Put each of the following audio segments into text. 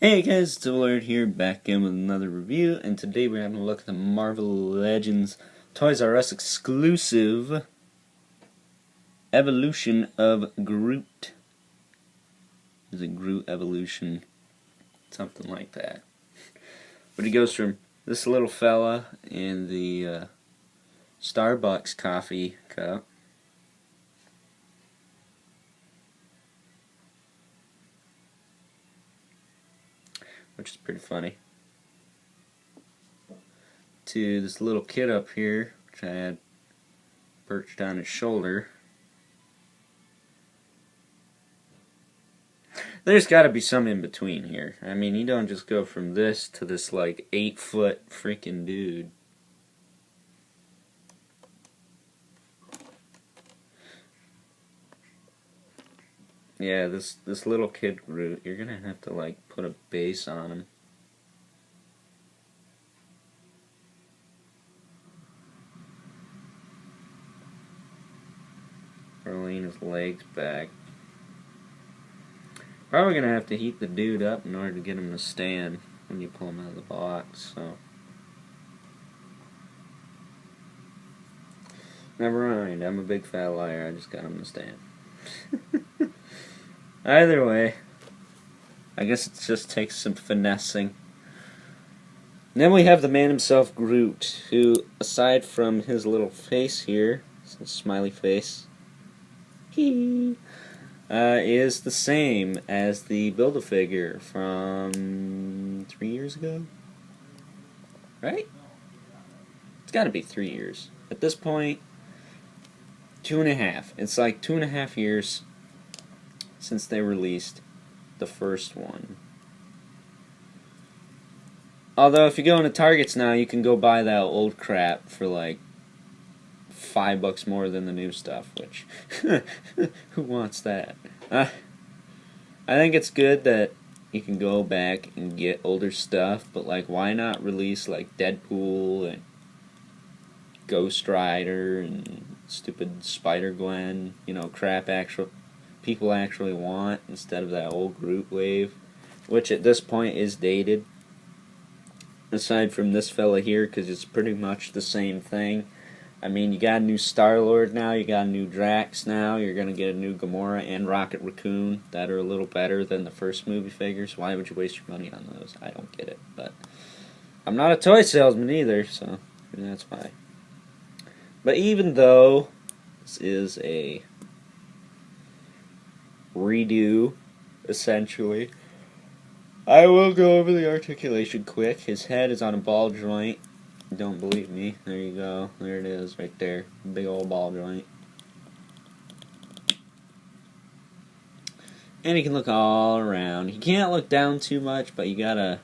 Hey guys, it's Willard here, back in with another review, and today we're having a look at the Marvel Legends Toys R Us exclusive Evolution of Groot. Is it Groot Evolution? Something like that. But he goes from this little fella in the Starbucks coffee cup which is pretty funny, to this little kid up here, which I had perched on his shoulder. There's got to be some in between here. I mean, you don't just go from this to this like 8-foot freaking dude. Yeah, this little kid Groot, you're gonna have to like put a base on him. Or lean his legs back. Probably gonna have to heat the dude up in order to get him to stand when you pull him out of the box, so. Never mind, I'm a big fat liar, I just got him to stand. Either way, I guess it just takes some finessing. And then we have the man himself, Groot, who, aside from his little face here, his smiley face, is the same as the Build-A-Figure from 3 years ago? Right? It's gotta be 3 years. At this point, 2.5. It's like 2.5 years since they released the first one. Although if you go into Targets now, you can go buy that old crap for like $5 more than the new stuff, which who wants that? I think it's good that you can go back and get older stuff, but like why not release like Deadpool and Ghost Rider and stupid Spider-Gwen, you know, crap people actually want, instead of that old Groot wave, which at this point is dated, aside from this fella here, because it's pretty much the same thing. I mean, you got a new Star-Lord now, you got a new Drax now, you're going to get a new Gamora and Rocket Raccoon that are a little better than the first movie figures. Why would you waste your money on those? I don't get it, but I'm not a toy salesman either, so that's why. But even though this is a redo, essentially, I will go over the articulation quick. His head is on a ball joint. Don't believe me? There you go. There it is, right there. Big old ball joint. And he can look all around. He can't look down too much, but you got a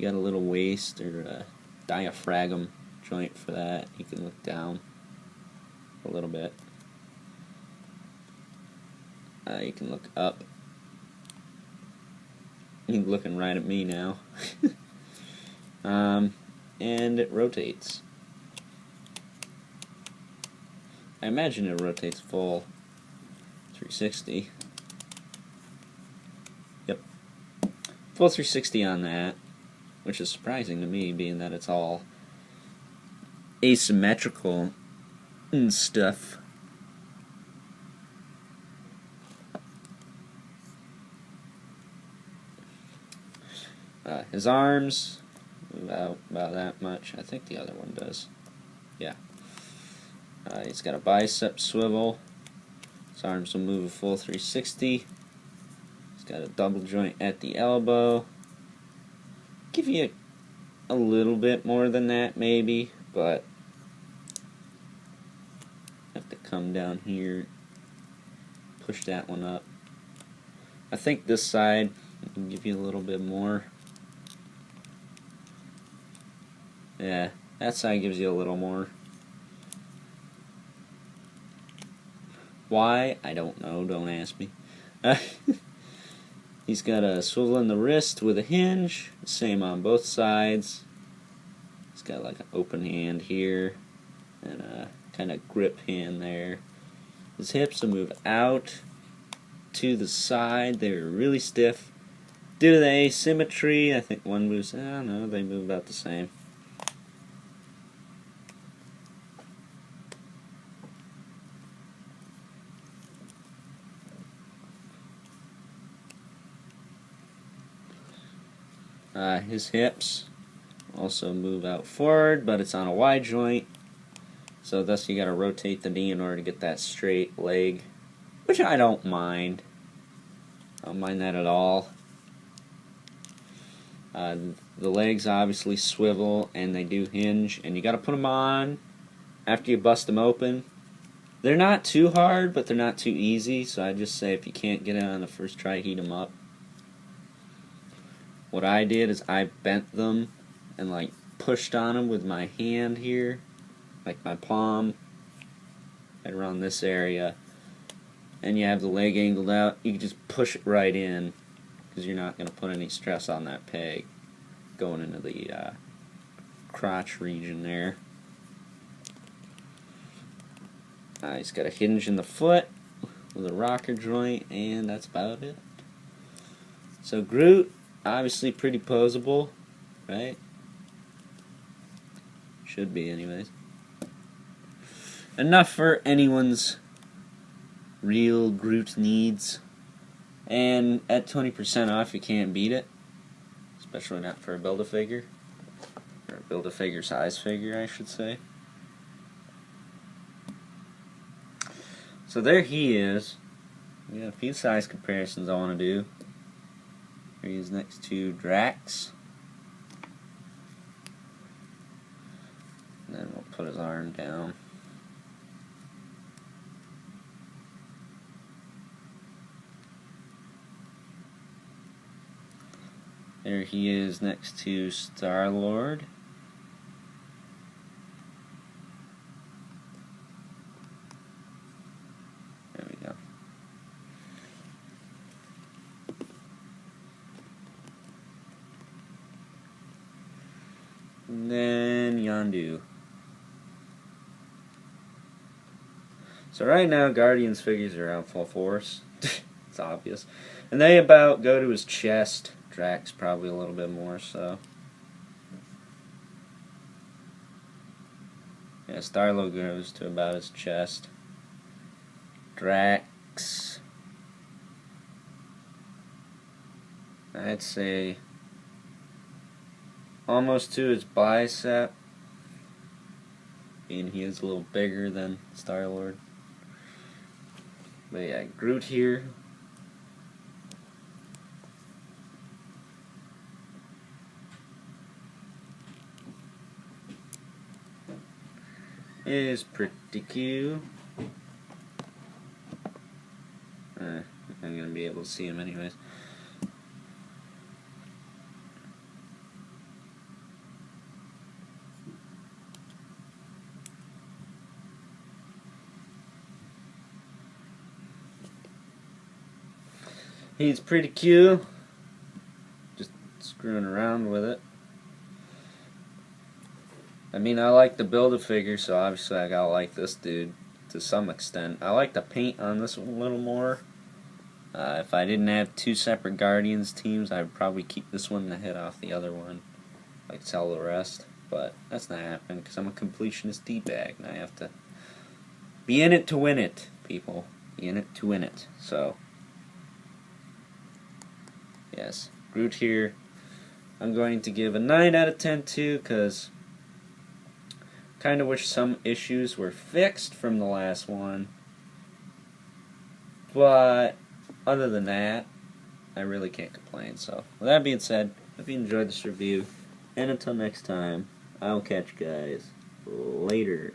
little waist or a diaphragm joint for that. You can look down a little bit. You can look up. He's looking right at me now. And it rotates. I imagine it rotates full 360. Yep. Full 360 on that, which is surprising to me, being that it's all asymmetrical and stuff. His arms, about that much. I think the other one does. Yeah. He's got a bicep swivel. His arms will move a full 360. He's got a double joint at the elbow. Give you a little bit more than that maybe, but I have to come down here, push that one up. I think this side can give you a little bit more. Yeah, that side gives you a little more. Why? I don't know, don't ask me. He's got a swivel in the wrist with a hinge, same on both sides. He's got like an open hand here and a kind of grip hand there. His hips will move out to the side. They're really stiff. Due to the asymmetry, I think one moves, I don't know, they move about the same. His hips also move out forward, but it's on a wide joint, so thus you got to rotate the knee in order to get that straight leg, which I don't mind. I don't mind that at all. The legs obviously swivel and they do hinge, and you got to put them on after you bust them open. They're not too hard, but they're not too easy, so I just say if you can't get it on the first try, heat them up. What I did is I bent them and like pushed on them with my hand here, like my palm, right around this area, and you have the leg angled out. You can just push it right in because you're not going to put any stress on that peg going into the crotch region there. He's got a hinge in the foot with a rocker joint, and that's about it. So Groot, obviously pretty posable, right? Should be anyways. Enough for anyone's real Groot needs. And at 20% off, you can't beat it. Especially not for a Build-A-Figure. Or a Build-A-Figure size figure, I should say. So there he is. We got a few size comparisons I want to do. Here he is next to Drax. And then we'll put his arm down. There he is next to Star-Lord. There we go. And then Yondu. So right now, Guardians figures are out full force. It's obvious. And they about go to his chest. Drax probably a little bit more so. Yeah, Star-Lord goes to about his chest. Drax, I'd say almost to his bicep, being he is a little bigger than Star-Lord. But yeah, Groot here. Is pretty cute. I'm gonna be able to see him anyways. He's pretty cute. Just screwing around with it. I mean, I like the Build-A-Figure, so obviously I gotta like this dude to some extent. I like the paint on this one a little more. If I didn't have two separate Guardians teams, I would probably keep this one and hit off the other one. Like sell the rest. But that's not happening because I'm a completionist D-bag and I have to be in it to win it, people. Be in it to win it. So, yes, Groot here. I'm going to give a 9 out of 10 too because kind of wish some issues were fixed from the last one. But other than that, I really can't complain. So, with that being said, if you enjoyed this review, And until next time, I'll catch you guys later.